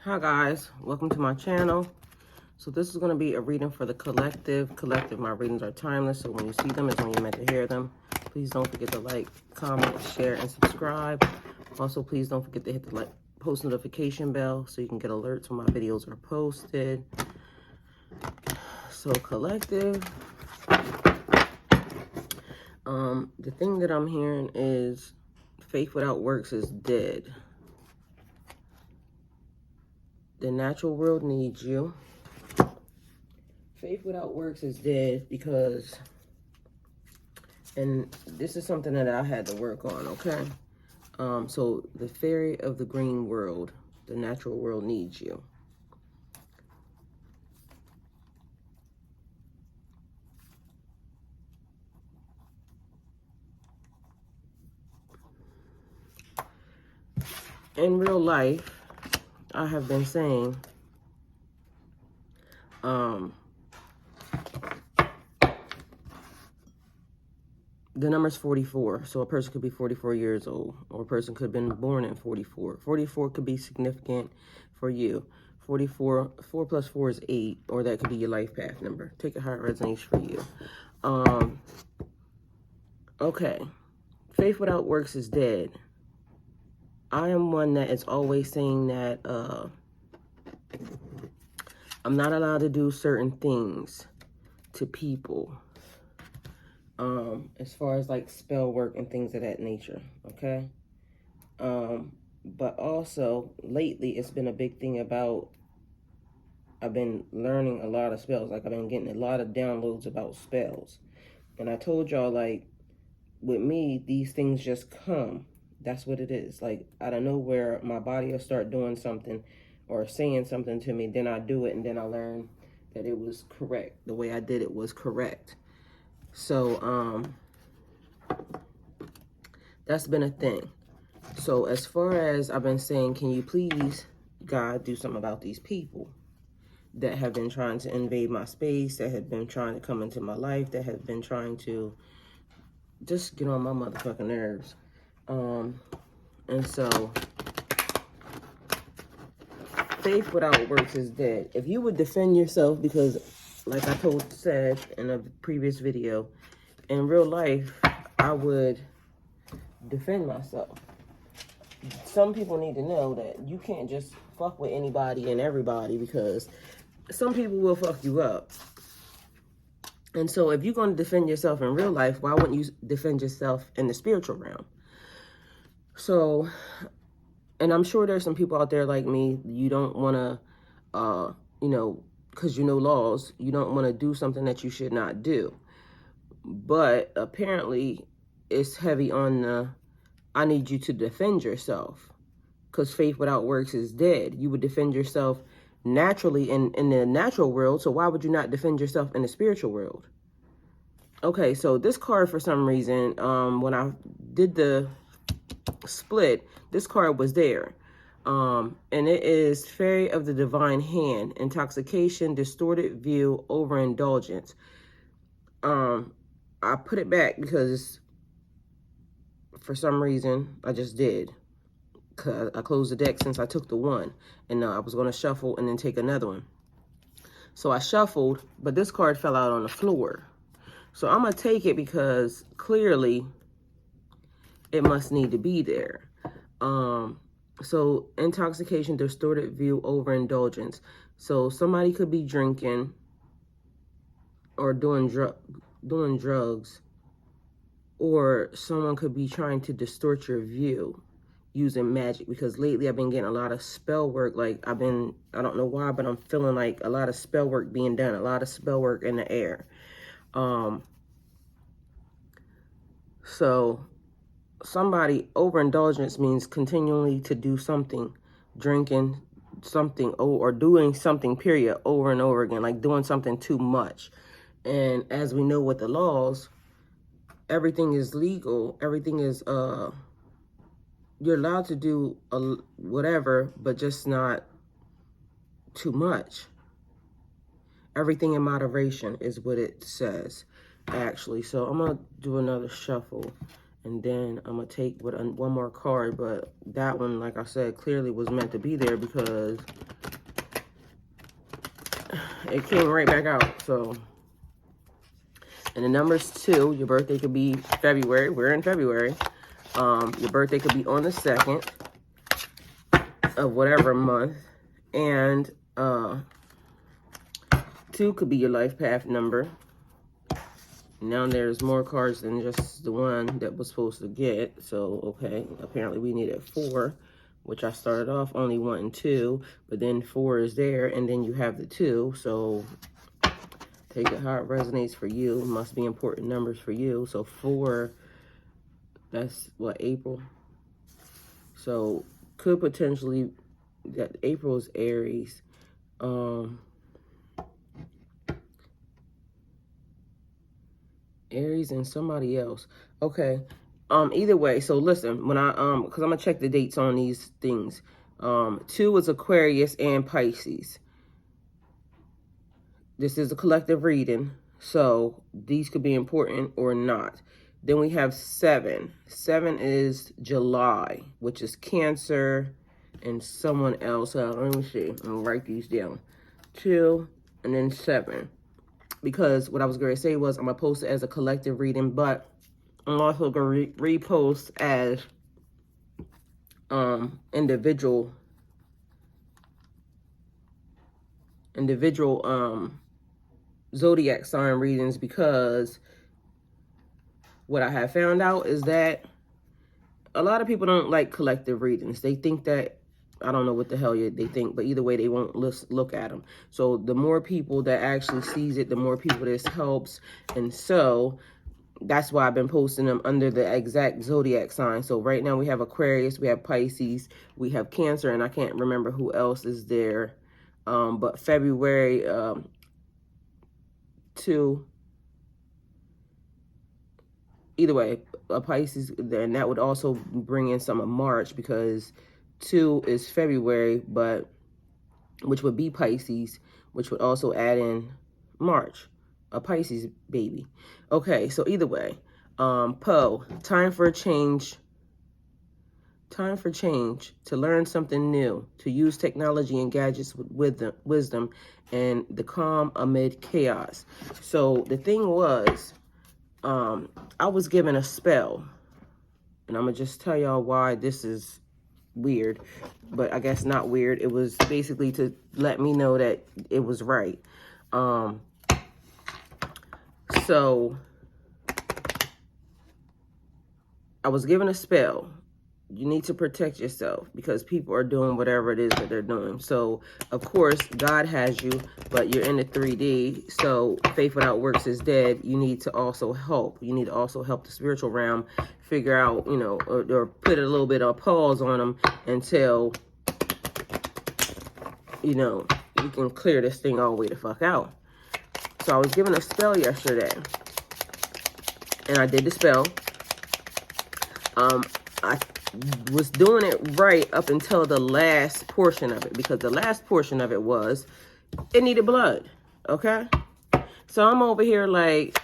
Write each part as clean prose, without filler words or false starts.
Hi guys, welcome to my channel. So this is going to be a reading for the collective. My readings are timeless, so when you see them, it's when you're meant to hear them. Please don't forget to like, comment, share, and subscribe. Also, please don't forget to hit the post notification bell so you can get alerts when my videos are posted. So collective, the thing that I'm hearing is faith without works is dead. The natural world needs you. Faith without works is dead because, and this is something that I had to work on, okay? So the fairy of the green world, the natural world needs you. In real life, I have been saying, the number's 44. So a person could be 44 years old, or a person could have been born at 44. 44 could be significant for you. 44, 4 plus 4 is 8, or that could be your life path number. Take it how it resonates for you. Okay. Faith without works is dead. I am one that is always saying that I'm not allowed to do certain things to people. As far as like spell work and things of that nature, okay? But also, lately, it's been a big thing about, I've been learning a lot of spells. Like, I've been getting a lot of downloads about spells. And I told y'all, like, with me, these things just come. That's what it is. Like, out of nowhere, my body will start doing something or saying something to me. Then I do it, and then I learn that it was correct. The way I did it was correct. So, that's been a thing. So as far as I've been saying, can you please, God, do something about these people that have been trying to invade my space, that have been trying to come into my life, that have been trying to just get on my motherfucking nerves. And so, faith without works is dead. If you would defend yourself, because like I said in a previous video, in real life, I would defend myself. Some people need to know that you can't just fuck with anybody and everybody, because some people will fuck you up. And so if you're going to defend yourself in real life, why wouldn't you defend yourself in the spiritual realm? So, and I'm sure there's some people out there like me, you don't want to, because you know laws, you don't want to do something that you should not do. But apparently it's heavy on the, I need you to defend yourself, because faith without works is dead. You would defend yourself naturally in the natural world, so why would you not defend yourself in the spiritual world? Okay, so this card, for some reason, when I did the split, this card was there. And it is Fairy of the Divine Hand, Intoxication, Distorted View, Overindulgence. I put it back because for some reason I just did. I closed the deck since I took the one, and I was going to shuffle and then take another one. So I shuffled, but this card fell out on the floor. So I'm going to take it because clearly it must need to be there. So intoxication, distorted view, overindulgence. So somebody could be drinking or doing drugs, or someone could be trying to distort your view using magic, because lately I've been getting a lot of spell work. Like I don't know why, but I'm feeling like a lot of spell work being done, a lot of spell work in the air. So somebody, overindulgence means continually to do something, drinking something, or doing something period over and over again, like doing something too much. And as we know with the laws, everything is legal, everything is you're allowed to do whatever, but just not too much. Everything in moderation is what it says, actually. So I'm going to do another shuffle, and then I'm going to take one more card. But that one, like I said, clearly was meant to be there, because it came right back out. So, and the number's 2. Your birthday could be February. We're in February. Your birthday could be on the 2nd of whatever month. And 2 could be your life path number. Now there's more cards than just the one that was supposed to get. So, okay, apparently we needed 4, which I started off only wanting 2, but then 4 is there, and then you have the 2. So take it how it resonates for you. Must be important numbers for you. So 4, that's what, April? So could potentially, that April is Aries. Aries and somebody else. Okay. Either way, so listen, when I because I'm gonna check the dates on these things. 2 is Aquarius and Pisces. This is a collective reading, so these could be important or not. Then we have 7. 7 is July, which is Cancer and someone else. Let me see. I'm gonna write these down. 2 and then 7. Because what I was going to say was I'm going to post it as a collective reading, but I'm also going to repost as individual zodiac sign readings, because what I have found out is that a lot of people don't like collective readings. They think that, I don't know what the hell they think, but either way, they won't look at them. So the more people that actually sees it, the more people this helps. And so that's why I've been posting them under the exact zodiac sign. So right now we have Aquarius, we have Pisces, we have Cancer, and I can't remember who else is there. But February 2, either way, a Pisces, and that would also bring in some of March, because 2 is February, but which would be Pisces, which would also add in March, a Pisces baby. Okay, so either way, Poe, time for a change. Time for change, to learn something new, to use technology and gadgets with wisdom, and the calm amid chaos. So the thing was, I was given a spell, and I'm gonna just tell y'all why this is weird, but I guess not weird. It was basically to let me know that it was right. So I was given a spell. You need to protect yourself because people are doing whatever it is that they're doing. So, of course, God has you, but you're in the 3D. So, faith without works is dead. You need to also help. You need to also help the spiritual realm figure out, you know, or put a little bit of pause on them until, you know, we can clear this thing all the way the fuck out. So, I was given a spell yesterday, and I did the spell. I was doing it right up until the last portion of it, because the last portion of it was, it needed blood, okay? So I'm over here like,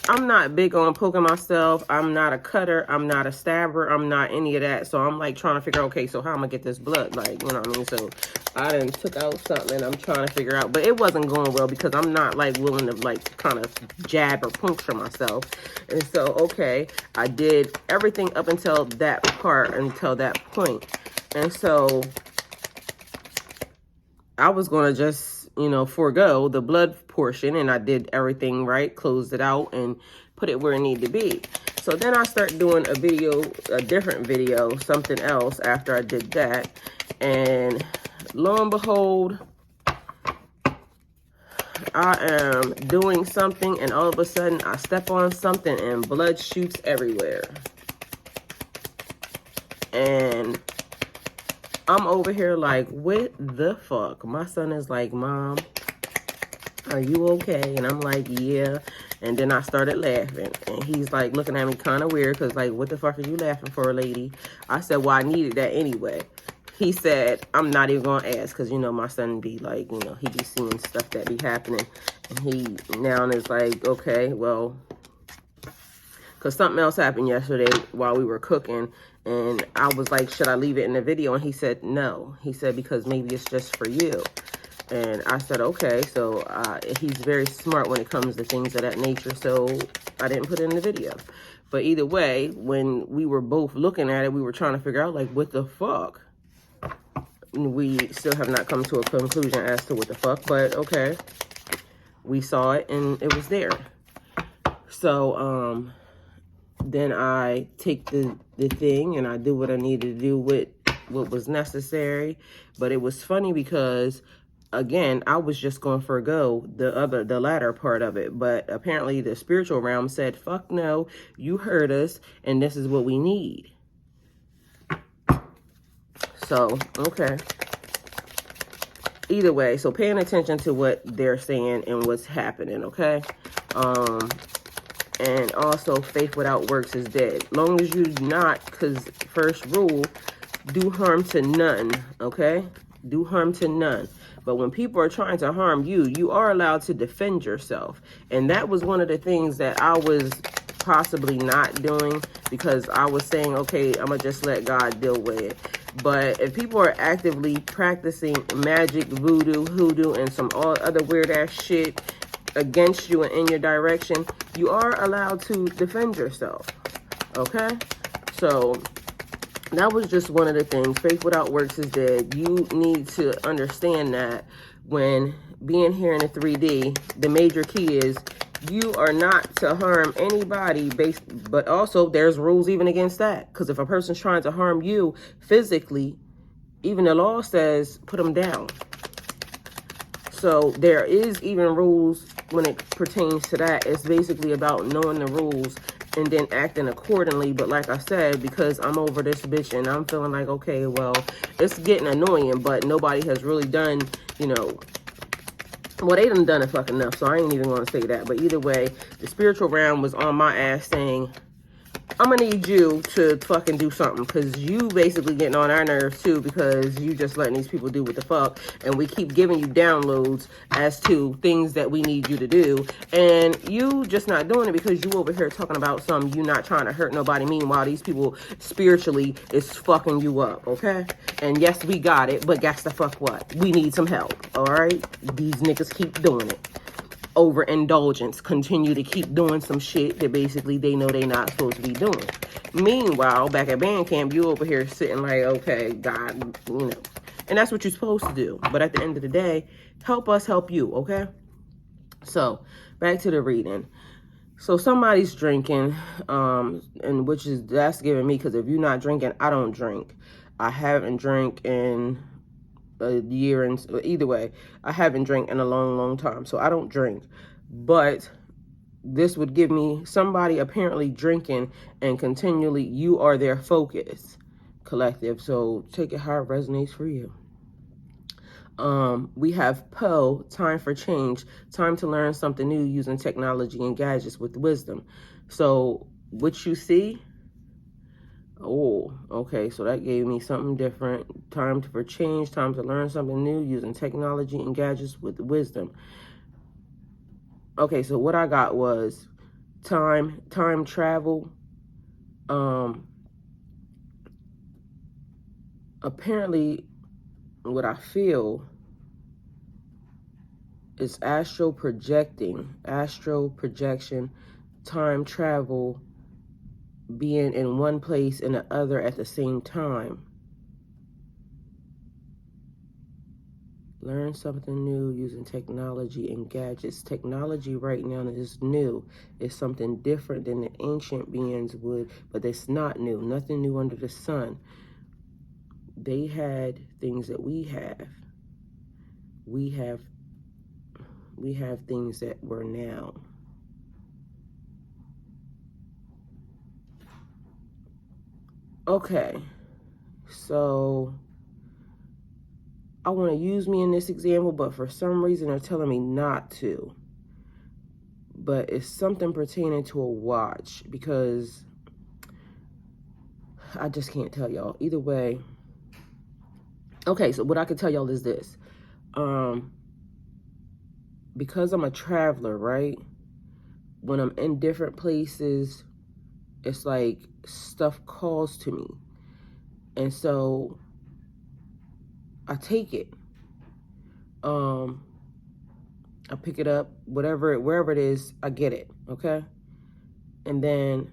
I'm not big on poking myself. I'm not a cutter. I'm not a stabber. I'm not any of that. So I'm like trying to figure out, okay, so how am I get this blood? Like, you know what I mean? So I done took out something and I'm trying to figure out, but it wasn't going well because I'm not like willing to like kind of jab or puncture myself. And so, okay, I did everything up until that part, until that point. And so I was going to just, you know, forego the blood portion, and I did everything right, closed it out and put it where it needed to be. So then I start doing a video, a different video, something else after I did that. And lo and behold, I am doing something, and all of a sudden I step on something and blood shoots everywhere. And I'm over here like, what the fuck? My son is like, Mom, are you okay? And I'm like, yeah. And then I started laughing. And he's like looking at me kind of weird because like, what the fuck are you laughing for, lady? I said, well, I needed that anyway. He said, I'm not even going to ask because, you know, my son be like, you know, he be seeing stuff that be happening. And he now is like, okay, well, because something else happened yesterday while we were cooking. And I was like, should I leave it in the video? And he said, no. He said, because maybe it's just for you. And I said, okay, so he's very smart when it comes to things of that nature, so I didn't put it in the video. But either way, when we were both looking at it, we were trying to figure out, like, what the fuck? We still have not come to a conclusion as to what the fuck, but okay. We saw it, and it was there. So, then I take the thing, and I do what I needed to do with what was necessary. But it was funny because, again, I was just going to forgo the latter part of it. But apparently the spiritual realm said, fuck no, you heard us, and this is what we need. So, okay. Either way, so paying attention to what they're saying and what's happening, okay? And also, faith without works is dead. Long as you do not, because first rule, do harm to none, okay? Do harm to none. But when people are trying to harm you, you are allowed to defend yourself. And that was one of the things that I was possibly not doing, because I was saying, okay, I'm going to just let God deal with it. But if people are actively practicing magic, voodoo, hoodoo, and some all other weird ass shit against you and in your direction, you are allowed to defend yourself, okay? So that was just one of the things. Faith without works is dead. You need to understand that when being here in the 3D, the major key is you are not to harm anybody, but also there's rules even against that. Because if a person's trying to harm you physically, even the law says put them down. So there is even rules when it pertains to that. It's basically about knowing the rules and then acting accordingly. But like I said, because I'm over this bitch and I'm feeling like, okay, well, it's getting annoying, but nobody has really done, you know, well, they done it fucking enough, so I ain't even going to say that. But either way, the spiritual realm was on my ass saying, I'm going to need you to fucking do something, because you basically getting on our nerves too, because you just letting these people do what the fuck, and we keep giving you downloads as to things that we need you to do, and you just not doing it because you over here talking about something you not trying to hurt nobody. Meanwhile, these people spiritually is fucking you up, okay? And yes, we got it, but guess the fuck what? We need some help, all right? These niggas keep doing it. Overindulgence, continue to keep doing some shit that basically they know they not supposed to be doing. Meanwhile, back at band camp, you over here sitting like, okay, God, you know. And that's what you're supposed to do. But at the end of the day, help us help you, okay? So, back to the reading. So somebody's drinking, and that's giving me, because if you're not drinking, I don't drink. I haven't drank in a year, and either way, I haven't drank in a long time, so I don't drink. But this would give me somebody apparently drinking and continually, you are their focus, collective. So take it how it resonates for you. We have Poe, time for change, time to learn something new using technology and gadgets with wisdom. So what you see, oh, okay, so that gave me something different. Time for change, time to learn something new using technology and gadgets with wisdom. Okay, so what I got was time travel. Apparently, what I feel is astral projection, time travel, being in one place and the other at the same time. Learn something new using technology and gadgets. Technology right now is new. It's something different than the ancient beings would, but it's not new. Nothing new under the sun. They had things that we have. We have things that we're now. Okay, so I want to use me in this example, but for some reason they're telling me not to. But it's something pertaining to a watch, because I just can't tell y'all. Either way. Okay, so what I can tell y'all is this. Because I'm a traveler, right? When I'm in different places, it's like stuff calls to me. And so I take it. I pick it up, wherever it is, I get it, okay? And then,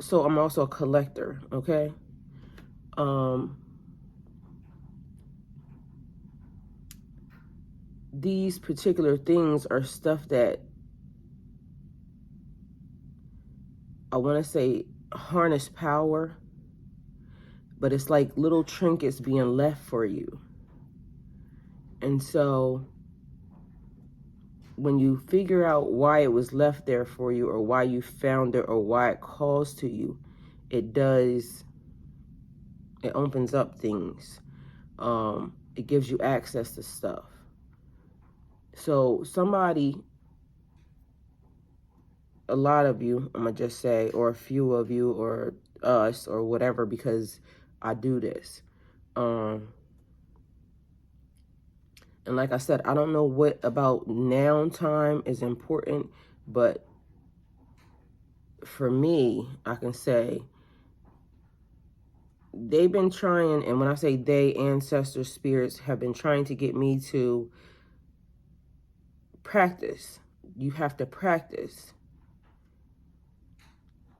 so I'm also a collector, okay? These particular things are stuff that I want to say harness power, but it's like little trinkets being left for you. And so when you figure out why it was left there for you, or why you found it, or why it calls to you, it opens up things. It gives you access to stuff. So somebody, a lot of you, I'm gonna just say, or a few of you, or us, or whatever, because I do this. And like I said, I don't know what about now time is important, but for me, I can say they've been trying, and when I say they, ancestor spirits have been trying to get me to practice. You have to practice.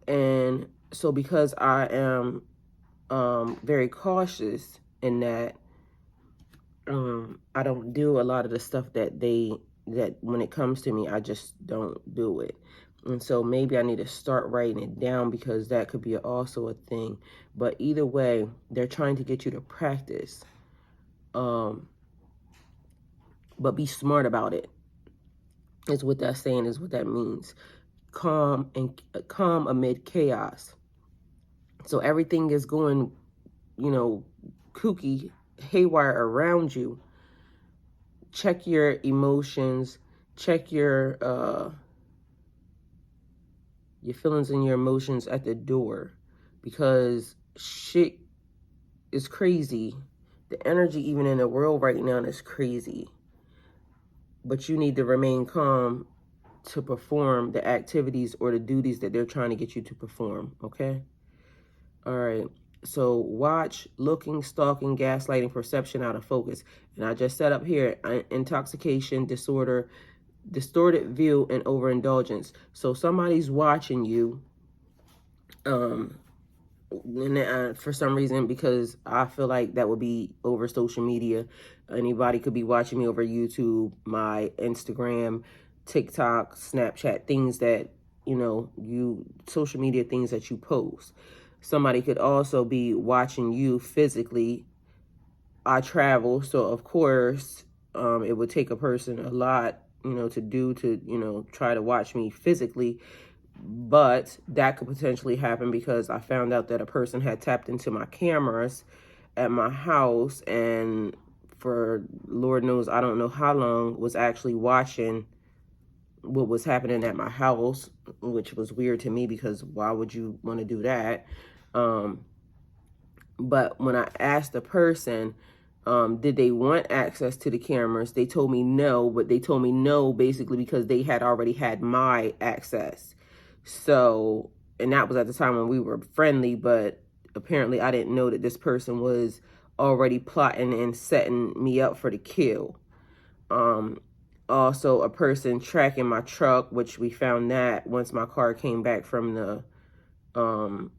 And so because I am very cautious in that, I don't do a lot of the stuff that when it comes to me, I just don't do it. And so maybe I need to start writing it down, because that could be also a thing. But either way, they're trying to get you to practice. But be smart about it, is what that's saying, is what that means. Calm amid chaos. So everything is going, kooky, haywire around you. Check your emotions, check your feelings and your emotions at the door, because shit is crazy. The energy even in the world right now is crazy. But you need to remain calm to perform the activities or the duties that they're trying to get you to perform, okay? All right. So watch, looking, stalking, gaslighting, perception out of focus. And I just set up here, intoxication, disorder, distorted view, and overindulgence. So somebody's watching you, and for some reason, because I feel like that would be over social media. Anybody could be watching me over YouTube, my Instagram, TikTok, Snapchat, things that, social media things that you post. Somebody could also be watching you physically. I travel, so of course, it would take a person a lot, to try to watch me physically. But that could potentially happen because I found out that a person had tapped into my cameras at my house, and for Lord knows, I don't know how long, was actually watching what was happening at my house, which was weird to me, because why would you want to do that? But when I asked the person, did they want access to the cameras, they told me no, but they told me no basically because they had already had my access. So, and that was at the time when we were friendly, but apparently I didn't know that this person was already plotting and setting me up for the kill. Also a person tracking my truck, which we found that once my car came back from the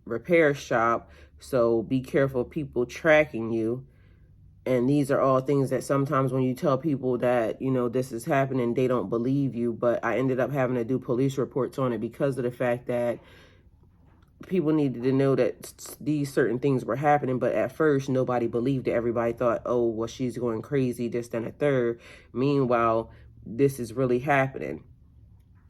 repair shop. So be careful, people tracking you. And these are all things that sometimes when you tell people that, this is happening, they don't believe you. But I ended up having to do police reports on it because of the fact that people needed to know that these certain things were happening. But at first, nobody believed it. Everybody thought, oh, well, she's going crazy, this, then a third. Meanwhile, this is really happening.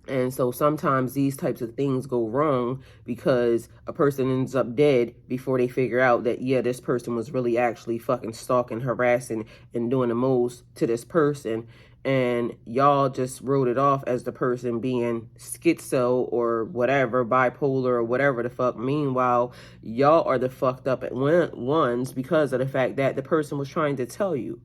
And so sometimes these types of things go wrong because a person ends up dead before they figure out that, yeah, this person was really actually fucking stalking, harassing, and doing the most to this person. And y'all just wrote it off as the person being schizo or whatever, bipolar or whatever the fuck. Meanwhile, y'all are the fucked up at ones because of the fact that the person was trying to tell you.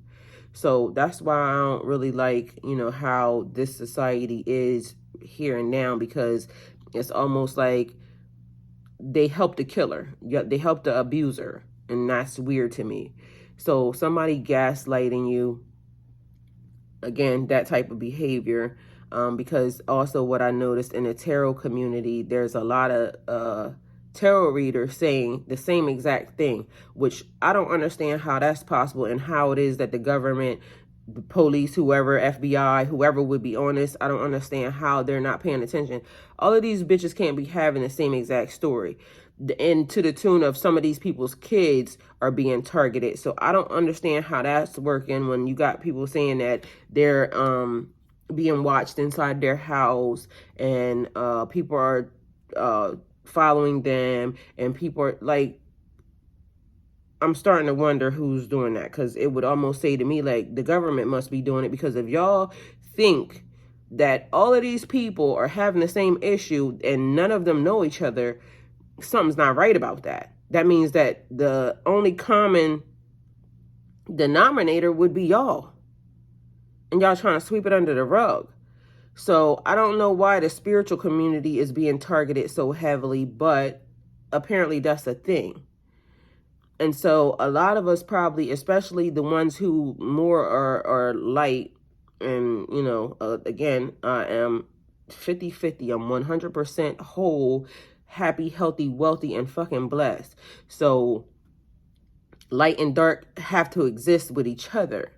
So that's why I don't really like, how this society is here and now, because it's almost like they help the killer. They help the abuser. And that's weird to me. So somebody gaslighting you, again, that type of behavior, because also what I noticed in the tarot community, there's a lot of tarot readers saying the same exact thing, which I don't understand how that's possible, and how it is that the government, the police, whoever, FBI, whoever would be on this, I don't understand how they're not paying attention. All of these bitches can't be having the same exact story. And to the tune of some of these people's kids are being targeted. So I don't understand how that's working when you got people saying that they're being watched inside their house, and people are following them, and people are like, I'm starting to wonder who's doing that, because it would almost say to me like the government must be doing it, because if y'all think that all of these people are having the same issue and none of them know each other, something's not right about that. That means that the only common denominator would be y'all, and y'all trying to sweep it under the rug. So I don't know why the spiritual community is being targeted so heavily, but apparently that's a thing. And so a lot of us probably, especially the ones who more are light, and, you know, again, I am 50-50. I'm 100% whole, happy, healthy, wealthy, and fucking blessed. So light and dark have to exist with each other.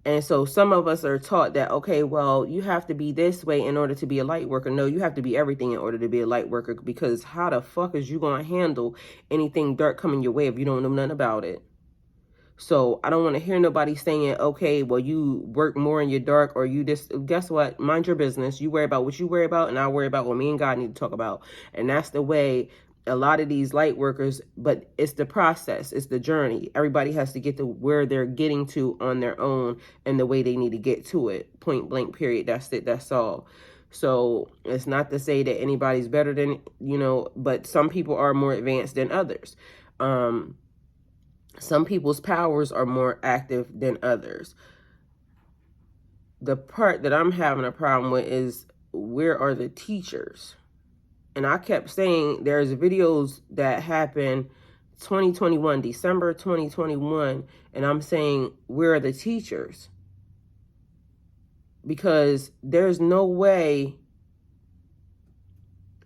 And so some of us are taught that, okay, well, you have to be this way in order to be a light worker. No, you have to be everything in order to be a light worker, because how the fuck is you going to handle anything dark coming your way if you don't know nothing about it? So I don't want to hear nobody saying, okay, well, you work more in your dark, or you just, guess what? Mind your business. You worry about what you worry about, and I'll worry about what me and God need to talk about. And that's the way a lot of these light workers, but it's the process, it's the journey. Everybody has to get to where they're getting to on their own, and the way they need to get to it. Point blank, period. That's it. That's all. So it's not to say that anybody's better than, you know, but some people are more advanced than others. Some people's powers are more active than others. The part that I'm having a problem with is, where are the teachers? And I kept saying there's videos that happened 2021, December 2021, and I'm saying, where are the teachers? Because there's no way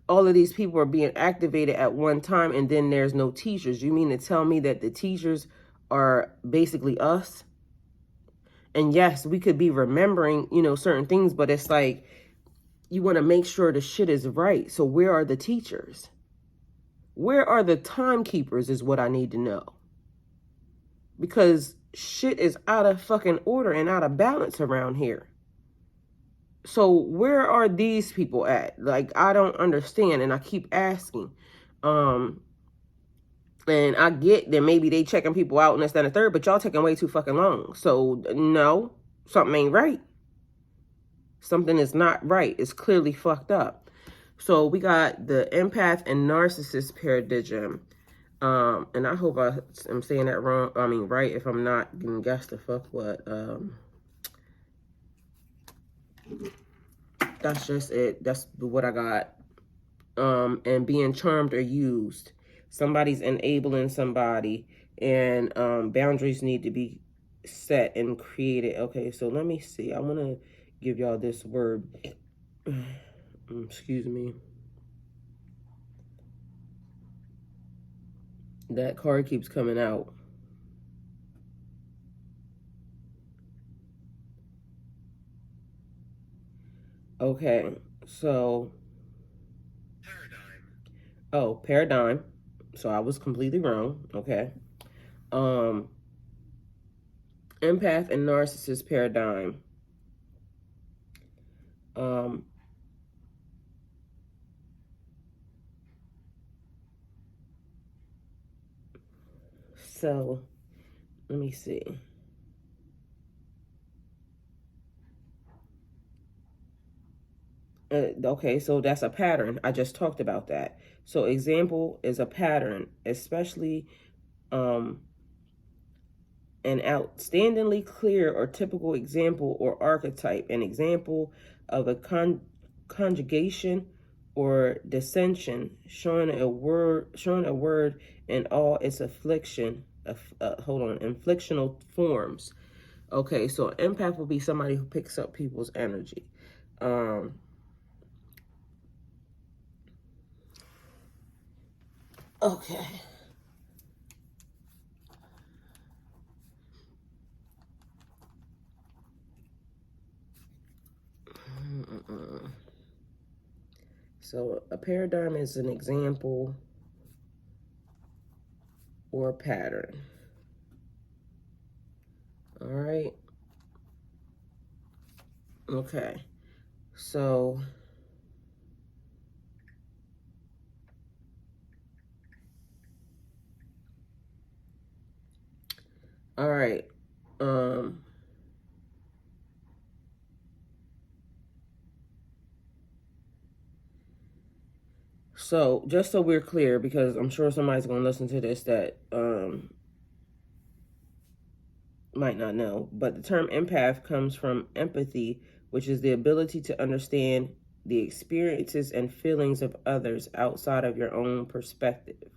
all of these people are being activated at one time and then there's no teachers. You mean to tell me that the teachers are basically us? And yes, we could be remembering, you know, certain things, but it's like, you want to make sure the shit is right. So where are the teachers? Where are the timekeepers is what I need to know. Because shit is out of fucking order and out of balance around here. So where are these people at? Like, I don't understand, and I keep asking. And I get that maybe they checking people out and this, that, and the third, but y'all taking way too fucking long. So no, something ain't right. Something is not right. It's clearly fucked up. So we got the empath and narcissist paradigm. And I hope I am saying that wrong. I mean, right. If I'm not, then guess the fuck what. That's just it. That's what I got. And being charmed or used. Somebody's enabling somebody, and boundaries need to be set and created. Okay, so let me see. I want to give y'all this word. Excuse me. That card keeps coming out. Okay, so paradigm. So I was completely wrong. Okay. Empath and narcissist paradigm. So let me see. Okay, so that's a pattern. I just talked about that. So example is a pattern, especially an outstandingly clear or typical example or archetype, an example of a conjugation or dissension, showing a word in all its inflictional forms. Okay, so an empath will be somebody who picks up people's energy. Okay. So a paradigm is an example or pattern. All right. Okay. So all right. So just so we're clear, because I'm sure somebody's going to listen to this that might not know, but the term empath comes from empathy, which is the ability to understand the experiences and feelings of others outside of your own perspective.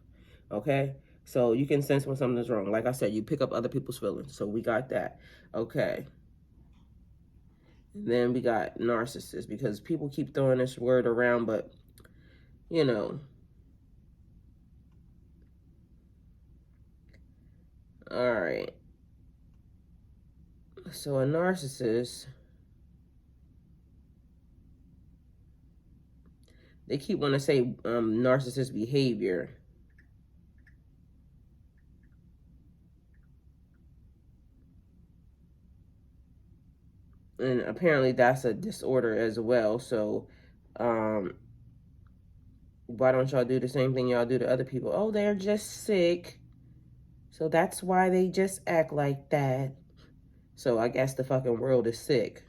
Okay? So you can sense when something's wrong. Like I said, you pick up other people's feelings. So we got that. Okay. And then we got narcissist, because people keep throwing this word around, but you know. All right. So a narcissist, they keep wanting to say narcissist behavior. And apparently that's a disorder as well. So why don't y'all do the same thing y'all do to other people? Oh, they're just sick, so that's why they just act like that. So I guess the fucking world is sick.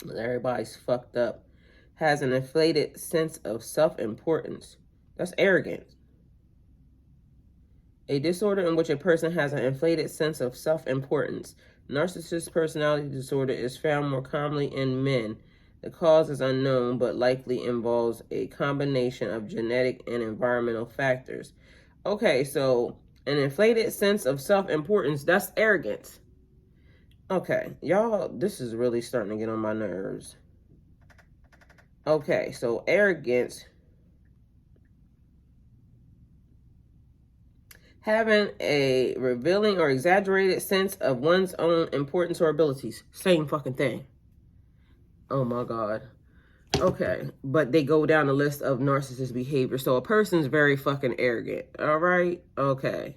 Everybody's fucked up. Has an inflated sense of self-importance. That's arrogance. A disorder in which a person has an inflated sense of self-importance. Narcissist personality disorder is found more commonly in men. The cause is unknown, but likely involves a combination of genetic and environmental factors. Okay, so an inflated sense of self-importance, that's arrogance. Okay, y'all, this is really starting to get on my nerves. Okay, so arrogance, having a revealing or exaggerated sense of one's own importance or abilities. Same fucking thing. Oh my God. Okay, but they go down the list of narcissist behavior. So a person's very fucking arrogant. All right? Okay.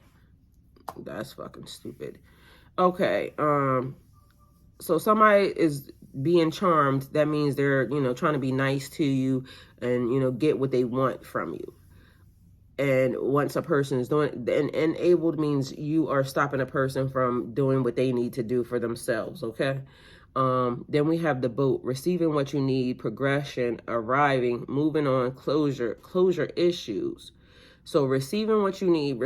That's fucking stupid. Okay, so somebody is being charmed. That means they're, trying to be nice to you and, get what they want from you. And once a person is doing, and enabled means you are stopping a person from doing what they need to do for themselves, okay? Then we have the boat, receiving what you need, progression, arriving, moving on, closure issues. So receiving what you need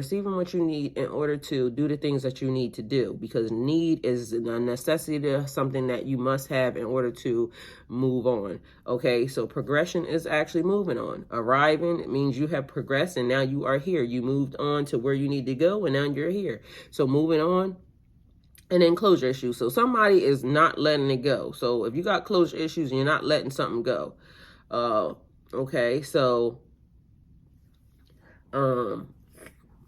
in order to do the things that you need to do, because need is a necessity, something that you must have in order to move on. Okay, so progression is actually moving on. Arriving, it means you have progressed and now you are here. You moved on to where you need to go and now you're here. So moving on. And then closure issues. So somebody is not letting it go. So if you got closure issues and you're not letting something go, okay, so then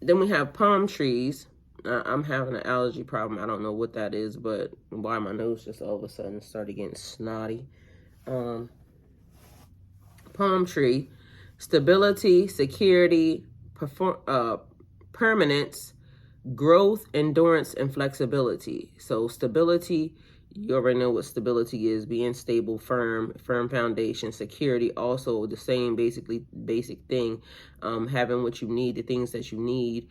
we have palm trees. I'm having an allergy problem. I don't know what that is, but why my nose just all of a sudden started getting snotty. Palm tree, stability, security, permanence, growth, endurance, and flexibility. So stability, you already know what stability is: being stable, firm foundation. Security, also the same basic thing, having what you need, the things that you need.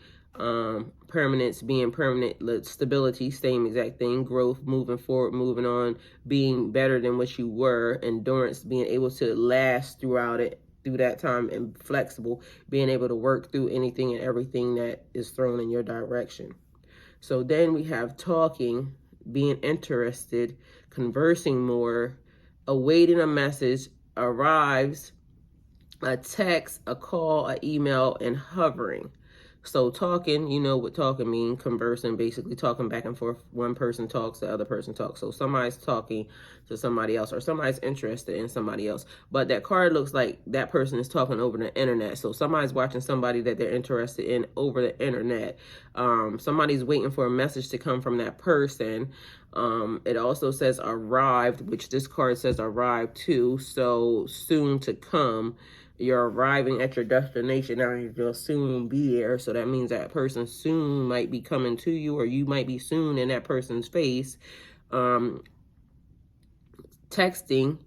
Permanence, being permanent. Stability, same exact thing. Growth, moving forward, moving on, being better than what you were. Endurance, being able to last through that time, and flexible, being able to work through anything and everything that is thrown in your direction. So then we have talking, being interested, conversing more, awaiting a message, arrives, a text, a call, an email, and hovering. So talking, you know what talking means, conversing, basically talking back and forth. One person talks, the other person talks. So somebody's talking to somebody else, or somebody's interested in somebody else. But that card looks like that person is talking over the internet. So somebody's watching somebody that they're interested in over the internet. Somebody's waiting for a message to come from that person. It also says arrived, which this card says arrived too. So soon to come. You're arriving at your destination, now you'll soon be there. So that means that person soon might be coming to you, or you might be soon in that person's face. Texting,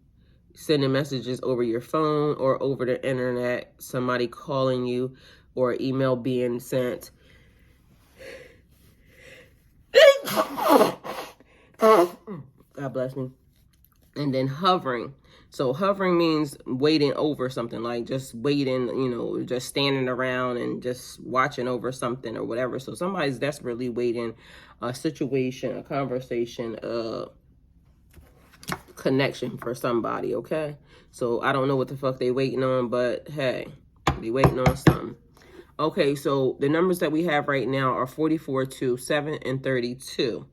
sending messages over your phone or over the internet, somebody calling you, or email being sent. God bless me. And then hovering. So hovering means waiting over something, like just waiting, you know, just standing around and just watching over something or whatever. So somebody's desperately waiting a situation, a conversation, a connection for somebody, okay? So I don't know what the fuck they waiting on, but hey, they waiting on something. Okay, so the numbers that we have right now are 44, 2, 7, and 32,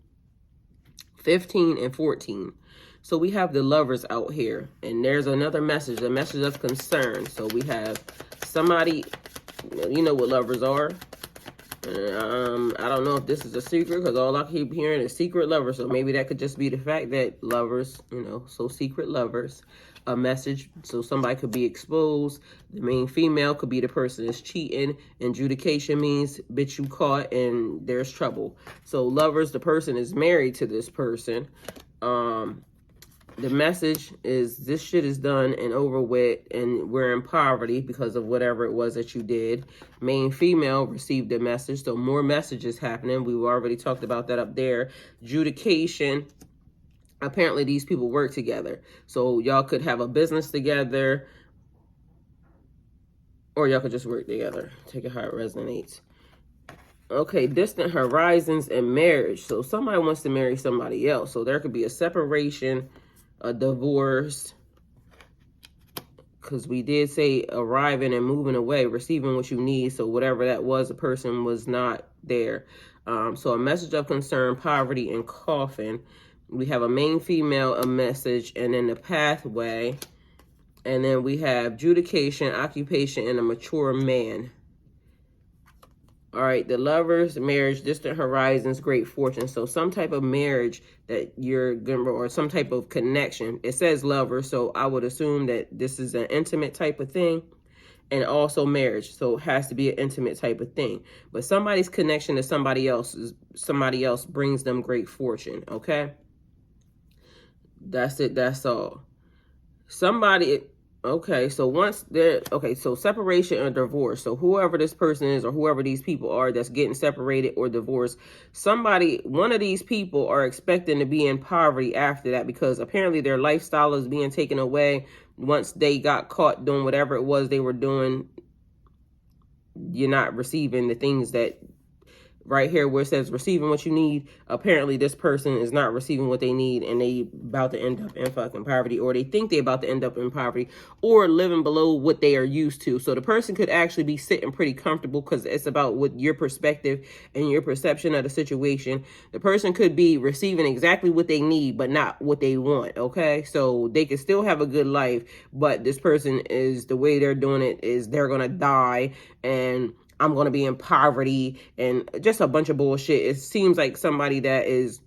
15, and 14. So we have the lovers out here, and there's another message, a message of concern. So we have somebody, you know what lovers are. I don't know if this is a secret, because all I keep hearing is secret lovers. So maybe that could just be the fact that lovers, you know, so secret lovers. A message, so somebody could be exposed. The main female could be the person that's cheating. Adjudication means, bitch, you caught and there's trouble. So lovers, the person is married to this person. The message is this shit is done and over with, and we're in poverty because of whatever it was that you did. Main female received a message, so more messages happening. We already talked about that up there. Adjudication. Apparently these people work together. So y'all could have a business together, or y'all could just work together. Take it how it resonates. Okay, distant horizons and marriage. So somebody wants to marry somebody else. So there could be a separation, a divorce, because we did say arriving and moving away, receiving what you need. So whatever that was, the person was not there. So a message of concern, poverty, and coffin. We have a main female, a message, and then the pathway. And then we have adjudication, occupation, and a mature man. All right, the lovers, marriage, distant horizons, great fortune. So some type of marriage that you're going to, or some type of connection. It says lover, so I would assume that this is an intimate type of thing. And also marriage, so it has to be an intimate type of thing. But somebody's connection to somebody else brings them great fortune, okay? That's it, that's all. Somebody... Okay, so once they're, okay, so separation or divorce. So whoever this person is, or whoever these people are that's getting separated or divorced, one of these people are expecting to be in poverty after that, because apparently their lifestyle is being taken away once they got caught doing whatever it was they were doing. You're not receiving the things that, right here where it says receiving what you need, apparently this person is not receiving what they need, and they about to end up in fucking poverty, or they think they're about to end up in poverty, or living below what they are used to. So the person could actually be sitting pretty comfortable, because it's about what your perspective and your perception of the situation. The person could be receiving exactly what they need, but not what they want, okay? So they could still have a good life, but this person is, the way they're doing it is they're gonna die, and I'm going to be in poverty, and just a bunch of bullshit. It seems like somebody that is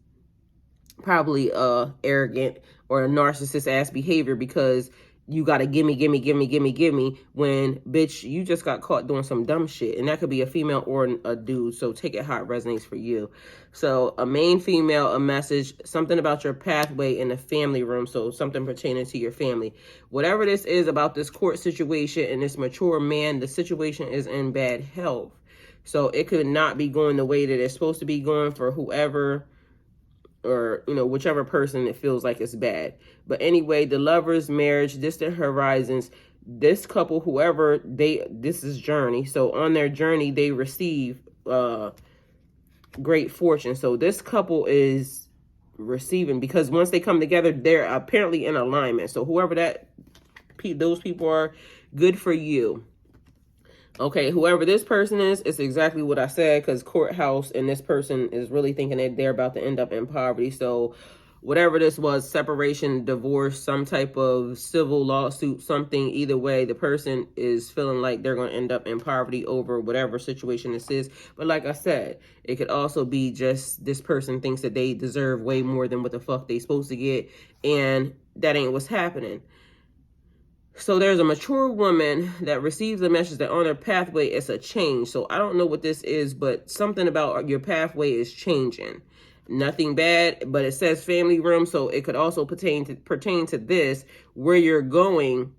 probably arrogant or a narcissist ass behavior, because you got to gimme, when, bitch, you just got caught doing some dumb shit. And that could be a female or a dude. So take it how it resonates for you. So a main female, a message, something about your pathway in the family room. So something pertaining to your family. Whatever this is about this court situation and this mature man, the situation is in bad health. So it could not be going the way that it's supposed to be going for whoever, or, you know, whichever person it feels like it's bad. But anyway, the lovers, marriage, distant horizons, this couple, whoever this is journey. So on their journey, they receive great fortune. So this couple is receiving, because once they come together, they're apparently in alignment. So whoever those people are, Good for you. Okay, whoever this person is, it's exactly what I said, because courthouse, and this person is really thinking that they're about to end up in poverty. So whatever this was, separation, divorce, some type of civil lawsuit, something, either way, the person is feeling like they're going to end up in poverty over whatever situation this is. But like I said, it could also be just this person thinks that they deserve way more than what the fuck they supposed to get, and that ain't what's happening. So there's a mature woman that receives a message that on her pathway is a change. So I don't know what this is, but something about your pathway is changing. Nothing bad, but it says family room, so it could also pertain to this, where you're going,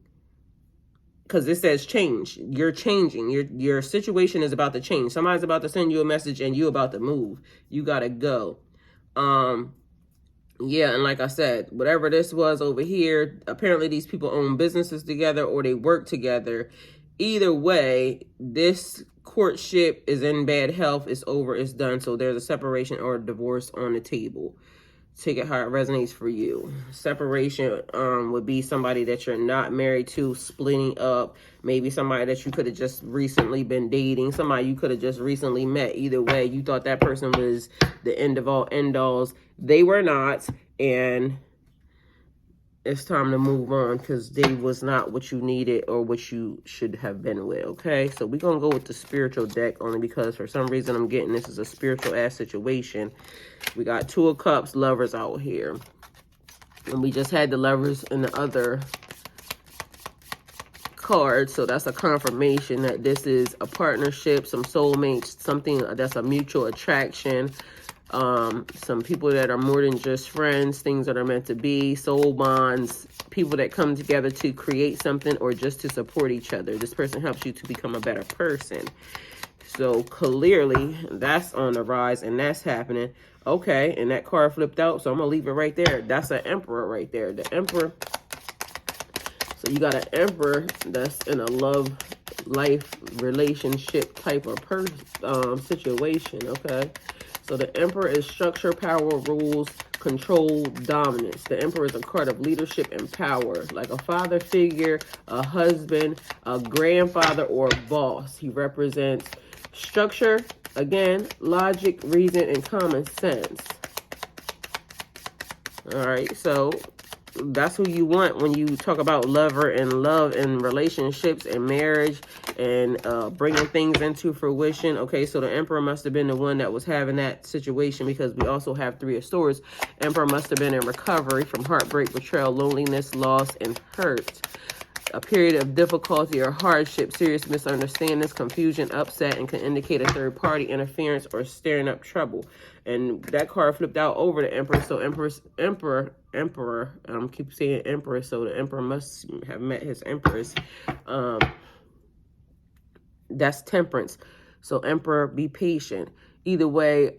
because it says change. You're changing. Your situation is about to change. Somebody's about to send you a message and you about to move. You gotta go. Yeah, and like I said, whatever this was over here, apparently these people own businesses together or they work together. Either way, this courtship is in bad health. It's over. It's done. So there's a separation or a divorce on the table. Take it how it resonates for you. Separation would be somebody that you're not married to, splitting up. Maybe somebody that you could have just recently been dating. Somebody you could have just recently met. Either way, you thought that person was the end of all end alls. They were not. And it's time to move on, because they was not what you needed or what you should have been with. Okay, so we're gonna go with the spiritual deck, only because for some reason I'm getting this is a spiritual ass situation. We got Two of Cups, Lovers out here, and we just had the Lovers in the other card, so that's a confirmation that this is a partnership, some soulmates, something that's a mutual attraction. Some people that are more than just friends, things that are meant to be, soul bonds, people that come together to create something or just to support each other. This person helps you to become a better person. So clearly that's on the rise and that's happening. Okay, and that card flipped out, so I'm gonna leave it right there. That's an Emperor right there. The Emperor. So you got an Emperor that's in a love, life, relationship type of situation. Okay. So the Emperor is structure, power, rules, control, dominance. The Emperor is a card of leadership and power, like a father figure, a husband, a grandfather, or a boss. He represents structure, again, logic, reason, and common sense. All right, so that's who you want when you talk about lover and love and relationships and marriage and bringing things into fruition. Okay, so the Emperor must have been the one that was having that situation, because we also have Three of Swords. Emperor must have been in recovery from heartbreak, betrayal, loneliness, loss, and hurt. A period of difficulty or hardship, serious misunderstandings, confusion, upset, and can indicate a third-party interference or stirring up trouble. And that card flipped out over the Emperor. So Emperor, I keep saying Emperor, so the Emperor must have met his Empress. That's Temperance. So Emperor, be patient. Either way,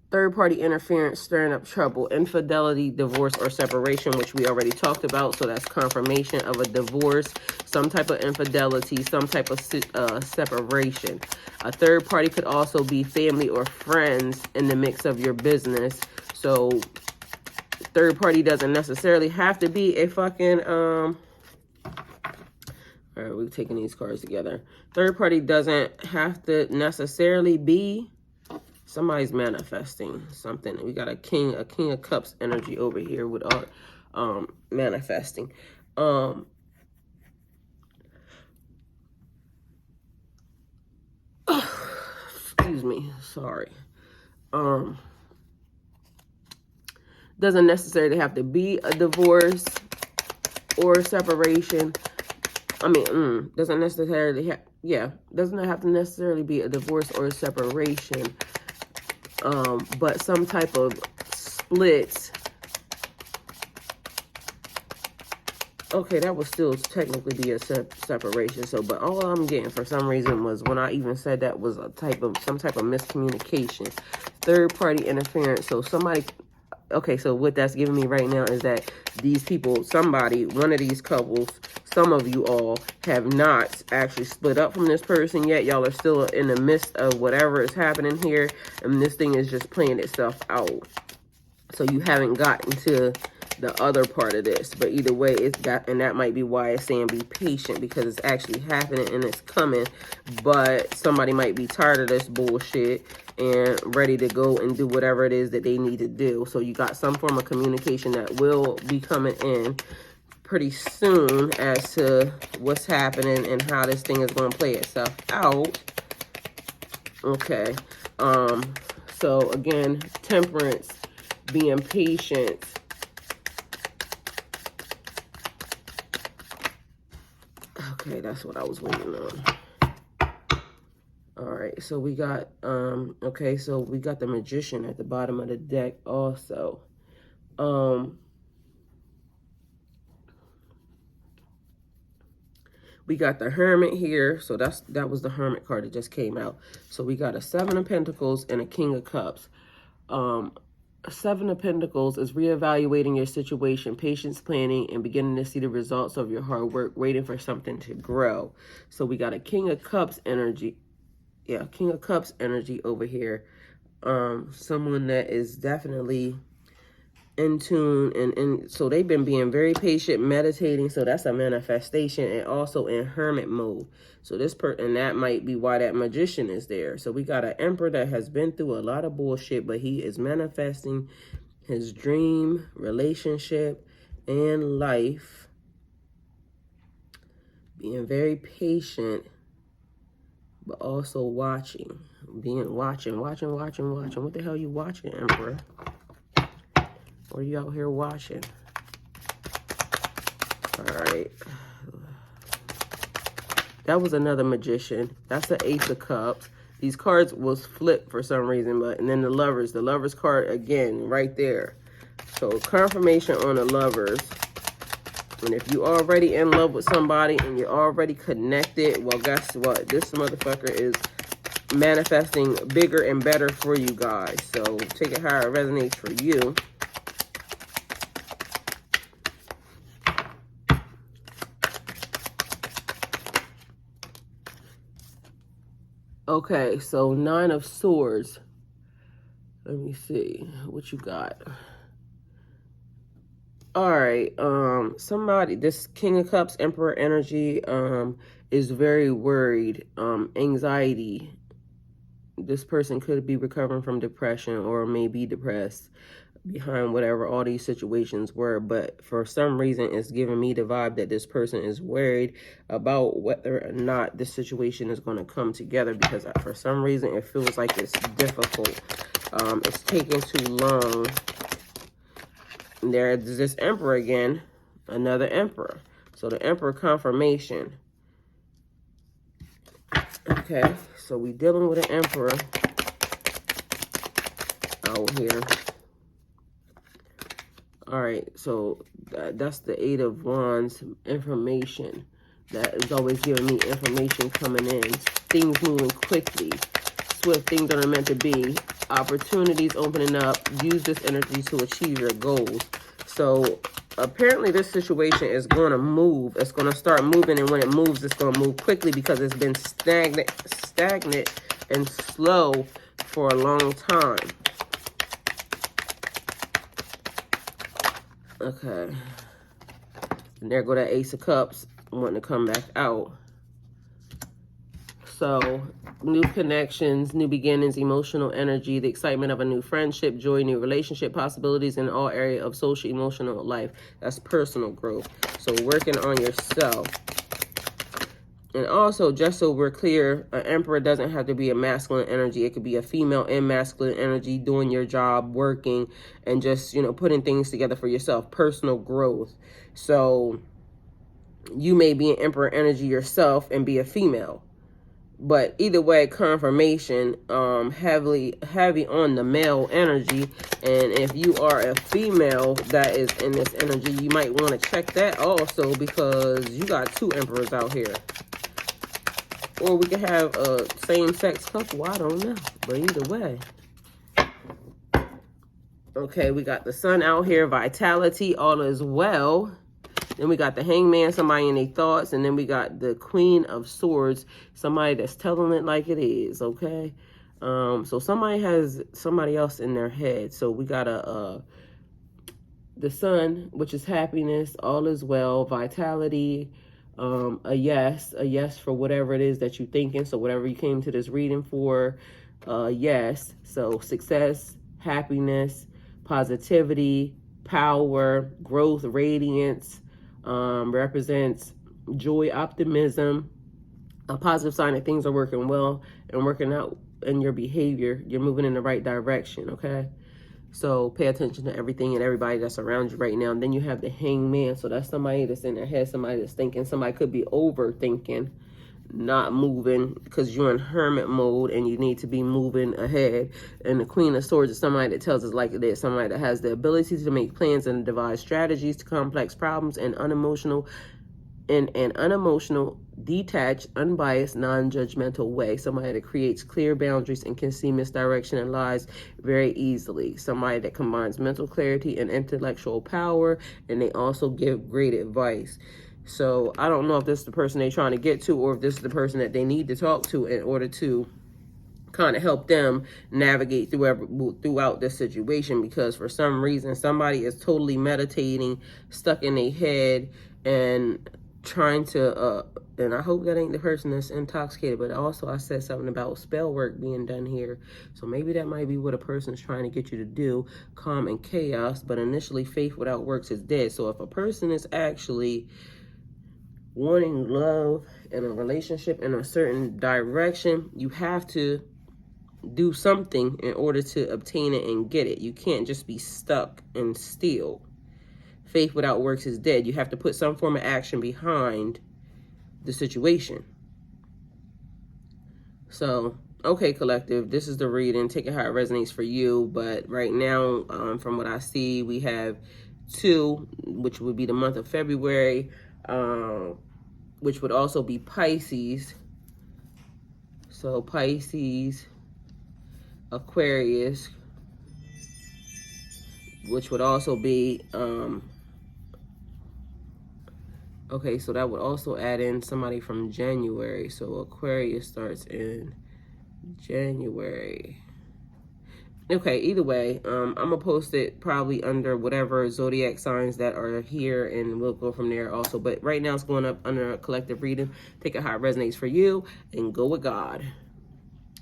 third-party interference, stirring up trouble, infidelity, divorce, or separation, which we already talked about. So that's confirmation of a divorce, some type of infidelity, some type of separation. A third party could also be family or friends in the mix of your business. So third party doesn't necessarily have to be a fucking... All right, we're taking these cards together. Third party doesn't have to necessarily be... Somebody's manifesting something. We got a king of cups energy over here with our manifesting. Excuse me, sorry. Doesn't necessarily have to be a divorce or a separation. I mean, doesn't necessarily doesn't have to necessarily be a divorce or a separation. But some type of split. Okay, that would still technically be a separation. So, but all I'm getting for some reason was when I even said that was some type of miscommunication, third party interference. So somebody, okay, so what that's giving me right now is that these people, one of these couples, some of you all have not actually split up from this person yet. Y'all are still in the midst of whatever is happening here. And this thing is just playing itself out. So you haven't gotten to the other part of this. But either way, it's got, and that might be why it's saying be patient, because it's actually happening and it's coming. But somebody might be tired of this bullshit and ready to go and do whatever it is that they need to do. So you got some form of communication that will be coming in pretty soon as to what's happening and how this thing is going to play itself out. Okay. So again, temperance, being patient. Okay, that's what I was waiting on. All right, so we got, okay, so we got the Magician at the bottom of the deck also. We got the Hermit here, so that was the Hermit card that just came out. So we got a 7 of Pentacles and a King of Cups. 7 of Pentacles is reevaluating your situation, patience, planning, and beginning to see the results of your hard work, waiting for something to grow. So we got a King of Cups energy. Yeah, King of Cups energy over here. Someone that is definitely in tune, and so they've been being very patient, meditating. So that's a manifestation, and also in hermit mode. So this and that might be why that Magician is there. So we got an Emperor that has been through a lot of bullshit, but he is manifesting his dream relationship and life, being very patient, but also watching, watching. What the hell you watching, Emperor? What are you out here watching? All right. That was another Magician. That's the Ace of Cups. These cards was flipped for some reason, and then the Lovers card again, right there. So confirmation on the Lovers. And if you already in love with somebody and you're already connected, well, guess what? This motherfucker is manifesting bigger and better for you guys. So take it how it resonates for you. Okay, so 9 of Swords. Let me see what you got. All right, somebody, this King of Cups, Emperor energy, is very worried, anxiety. This person could be recovering from depression or may be depressed behind whatever all these situations were, but for some reason it's giving me the vibe that this person is worried about whether or not this situation is going to come together, because for some reason it feels like it's difficult. It's taking too long. There's this Emperor again, another Emperor. So the Emperor confirmation. Okay, so we dealing with an Emperor out here. All right, so that's the 8 of Wands, information. That is always giving me information coming in. Things moving quickly. Swift, things that are meant to be. Opportunities opening up. Use this energy to achieve your goals. So apparently this situation is going to move. It's going to start moving, and when it moves, it's going to move quickly because it's been stagnant and slow for a long time. Okay. And there go that Ace of Cups wanting to come back out. So, new connections, new beginnings, emotional energy, the excitement of a new friendship, joy, new relationship possibilities in all areas of social, emotional life. That's personal growth. So, working on yourself. And also, just so we're clear, an Emperor doesn't have to be a masculine energy. It could be a female and masculine energy, doing your job, working, and just, you know, putting things together for yourself. Personal growth. So, you may be an Emperor energy yourself and be a female. But either way, confirmation, heavy on the male energy. And if you are a female that is in this energy, you might want to check that also, because you got 2 Emperors out here. Or we could have a same-sex couple. I don't know. But either way. Okay, we got the Sun out here. Vitality, all is well. Then we got the Hangman, somebody in their thoughts. And then we got the Queen of Swords, somebody that's telling it like it is, okay? So somebody has somebody else in their head. So we got a the sun, which is happiness, all is well, vitality, a yes for whatever it is that you're thinking. So whatever you came to this reading for, yes. So success, happiness, positivity, power, growth, radiance, represents joy, optimism, a positive sign that things are working well and working out in your behavior. You're moving in the right direction, okay? So pay attention to everything and everybody that's around you right now. And then you have the hangman. So that's somebody that's in their head, somebody that's thinking. Somebody could be overthinking, not moving, because you're in hermit mode and you need to be moving ahead. And the Queen of Swords is somebody that tells us like it is, somebody that has the ability to make plans and devise strategies to complex problems and in an unemotional, detached, unbiased, non-judgmental way. Somebody that creates clear boundaries and can see misdirection and lies very easily. Somebody that combines mental clarity and intellectual power, and they also give great advice. So I don't know if this is the person they're trying to get to, or if this is the person that they need to talk to in order to kind of help them navigate throughout this situation, because for some reason somebody is totally meditating, stuck in their head, and trying to and I hope that ain't the person that's intoxicated, but also I said something about spell work being done here, so maybe that might be what a person's trying to get you to do, calm and chaos. But initially, faith without works is dead. So if a person is actually wanting love and a relationship in a certain direction, you have to do something in order to obtain it and get it. You can't just be stuck and still. Faith without works is dead. You have to put some form of action behind the situation. So, okay, collective, this is the reading. Take it how it resonates for you. But right now, from what I see, we have 2, which would be the month of February, which would also be Pisces. So Pisces, Aquarius, which would also be okay, so that would also add in somebody from January. So Aquarius starts in January. Okay, either way, I'm gonna post it probably under whatever zodiac signs that are here, and we'll go from there also. But right now it's going up under a collective reading. Take it how it resonates for you and go with God.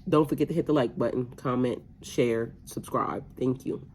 Don't forget to hit the like button, comment, share, subscribe. Thank you.